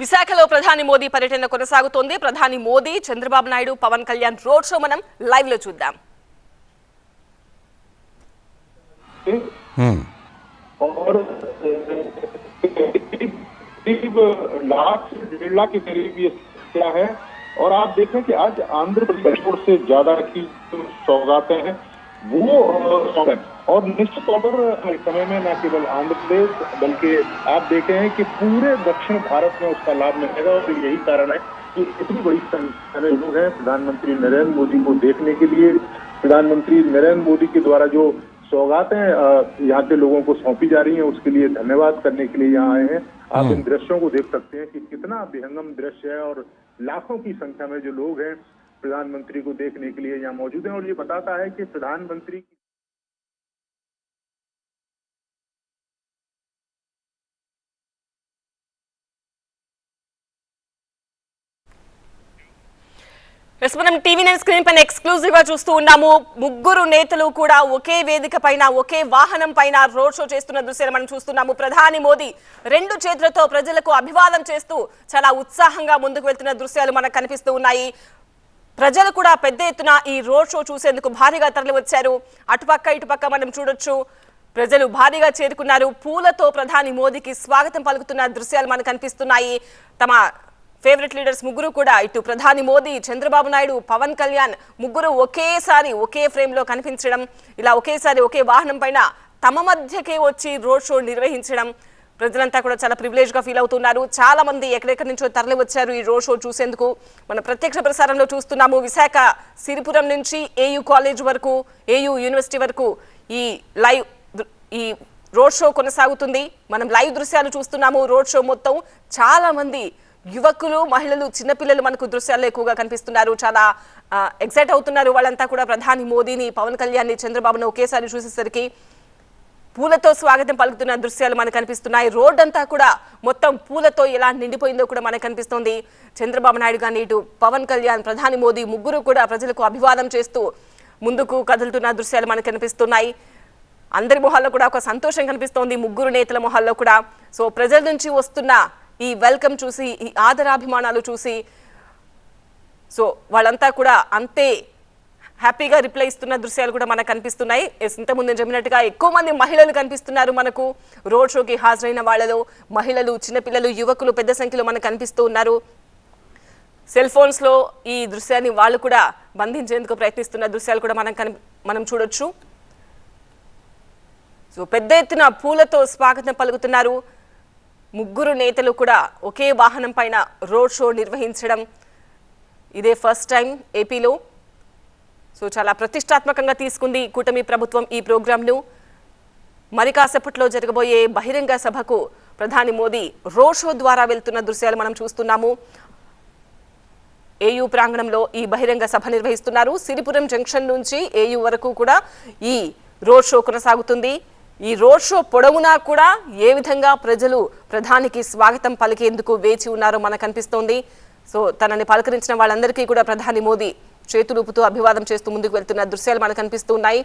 విశాఖలో ప్రధాని మోదీ పర్యటన కొనసాగుతోంది. ప్రధాని మోదీ, చంద్రబాబు నాయుడు, పవన్ కళ్యాణ్ రోడ్ షో మనం లైవ్ లో చూద్దాం. और करीब लाख से 1.5 लाख के करीब ये क्या है। और आप देखें कि आज आंध्र प्रदेश से ज्यादा की सौगातें हैं वो और निश्चित तौर पर समय में न केवल आंध्र प्रदेश बल्कि आप देखे हैं कि पूरे दक्षिण भारत में उसका लाभ मिलेगा। और यही कारण है कि इतनी बड़ी संख्या में लोग हैं प्रधानमंत्री नरेंद्र मोदी को देखने के लिए। प्रधानमंत्री नरेंद्र मोदी के द्वारा जो सौगातें यहाँ के लोगों को सौंपी जा रही हैं उसके लिए धन्यवाद करने के लिए यहाँ आए हैं। आप इन दृश्यों को देख सकते हैं कि कितना विहंगम दृश्य है और लाखों की संख्या में जो लोग हैं प्रधानमंत्री को देखने के लिए यहाँ मौजूद हैं। और ये बताता है कि प्रधानमंत्री మనం టీవీ9 స్క్రీన్ పైన ఎక్స్క్లూజివ్ గా చూస్తూ ఉన్నాము. ముగ్గురు నేతలు కూడా ఒకే వేదిక పైన ఒకే వాహనం పైన రోడ్ షో చేస్తున్న దృశ్యాలు మనం చూస్తున్నాము. ప్రధాని మోదీ 2 చేతులతో ప్రజలకు అభివాదం చేస్తూ చాలా ఉత్సాహంగా ముందుకు వెళ్తున్న దృశ్యాలు మనకు కనిపిస్తూ ఉన్నాయి. ప్రజలు కూడా పెద్ద ఎత్తున ఈ రోడ్ షో చూసేందుకు భారీగా తరలి వచ్చారు. అటుపక్క ఇటుపక్క మనం చూడొచ్చు, ప్రజలు భారీగా చేరుకున్నారు. పూలతో ప్రధాని మోదీకి స్వాగతం పలుకుతున్న దృశ్యాలు మనకు కనిపిస్తున్నాయి. తమ ఫేవరెట్ లీడర్స్ ముగ్గురు కూడా, ఇటు ప్రధాని మోదీ, చంద్రబాబు నాయుడు, పవన్ కళ్యాణ్ ముగ్గురు ఒకేసారి ఒకే ఫ్రేమ్ లో కనిపించడం, ఇలా ఒకేసారి ఒకే వాహనం పైన తమ మధ్యకే వచ్చి రోడ్ షో నిర్వహించడం ప్రజలంతా కూడా చాలా ప్రివిలేజ్ గా ఫీల్ అవుతున్నారు. చాలా మంది ఎక్కడెక్కడి నుంచో తరలి వచ్చారు ఈ రోడ్ షో చూసేందుకు. మన ప్రత్యక్ష ప్రసారంలో చూస్తున్నాము. విశాఖ సిరిపురం నుంచి ఏయూ కాలేజ్ వరకు, ఏయూ యూనివర్సిటీ వరకు ఈ రోడ్ షో కొనసాగుతుంది. మనం లైవ్ దృశ్యాలు చూస్తున్నాము. రోడ్ షో మొత్తం చాలా మంది యువకులు, మహిళలు, చిన్నపిల్లలు మనకు దృశ్యాల్లో ఎక్కువగా కనిపిస్తున్నారు. చాలా ఎక్సైట్ అవుతున్నారు వాళ్ళంతా కూడా. ప్రధాని మోదీని, పవన్ కళ్యాణ్ ని, చంద్రబాబును ఒకేసారి చూసేసరికి పూలతో స్వాగతం పలుకుతున్న దృశ్యాలు మనకు కనిపిస్తున్నాయి. రోడ్ అంతా కూడా మొత్తం పూలతో ఎలా నిండిపోయిందో కూడా మనకు కనిపిస్తోంది. చంద్రబాబు నాయుడు కానీ, ఇటు పవన్ కళ్యాణ్, ప్రధాని మోదీ ముగ్గురు కూడా ప్రజలకు అభివాదం చేస్తూ ముందుకు కదులుతున్న దృశ్యాలు మనకు కనిపిస్తున్నాయి. అందరి మొహాల్లో కూడా ఒక సంతోషం కనిపిస్తోంది, ముగ్గురు నేతల మొహాల్లో కూడా. సో ప్రజల నుంచి వస్తున్న ఈ వెల్కమ్ చూసి, ఈ ఆదరాభిమానాలు చూసి సో వాళ్ళంతా కూడా అంతే హ్యాపీగా రిప్లై ఇస్తున్న దృశ్యాలు కూడా మనకు కనిపిస్తున్నాయి. ఇంతకుముందు చెప్పినట్టుగా ఎక్కువ మంది మహిళలు కనిపిస్తున్నారు మనకు. రోడ్ షోకి హాజరైన వాళ్ళలో మహిళలు, చిన్నపిల్లలు, యువకులు పెద్ద సంఖ్యలో మనకు కనిపిస్తూ ఉన్నారు. సెల్ ఫోన్స్ లో ఈ దృశ్యాన్ని వాళ్ళు కూడా బంధించేందుకు ప్రయత్నిస్తున్న దృశ్యాలు కూడా మనం చూడొచ్చు. సో పెద్ద ఎత్తున పూలతో స్వాగతం పలుకుతున్నారు. ముగ్గురు నేతలు కూడా ఒకే వాహనం పైన రోడ్ షో నిర్వహించడం ఇదే ఫస్ట్ టైం ఏపీలో. సో చాలా ప్రతిష్టాత్మకంగా తీసుకుంది కూటమి ప్రభుత్వం ఈ ప్రోగ్రాంను. మరి కాసేపట్లో జరగబోయే బహిరంగ సభకు ప్రధాని మోదీ రోడ్ షో ద్వారా వెళ్తున్న దృశ్యాలు మనం చూస్తున్నాము. ఏయూ ప్రాంగణంలో ఈ బహిరంగ సభ నిర్వహిస్తున్నారు. సిరిపురం జంక్షన్ నుంచి ఏయూ వరకు కూడా ఈ రోడ్ షో కొనసాగుతుంది. ఈ రోడ్ షో పొడవునా కూడా ఏ విధంగా ప్రజలు ప్రధానికి స్వాగతం పలికేందుకు వేచి ఉన్నారో మనకు కనిపిస్తోంది. సో తనని పలకరించిన వాళ్ళందరికీ కూడా ప్రధాని మోదీ చేతులూపుతూ అభివాదం చేస్తూ ముందుకు వెళ్తున్న దృశ్యాలు మనకు కనిపిస్తూ ఉన్నాయి.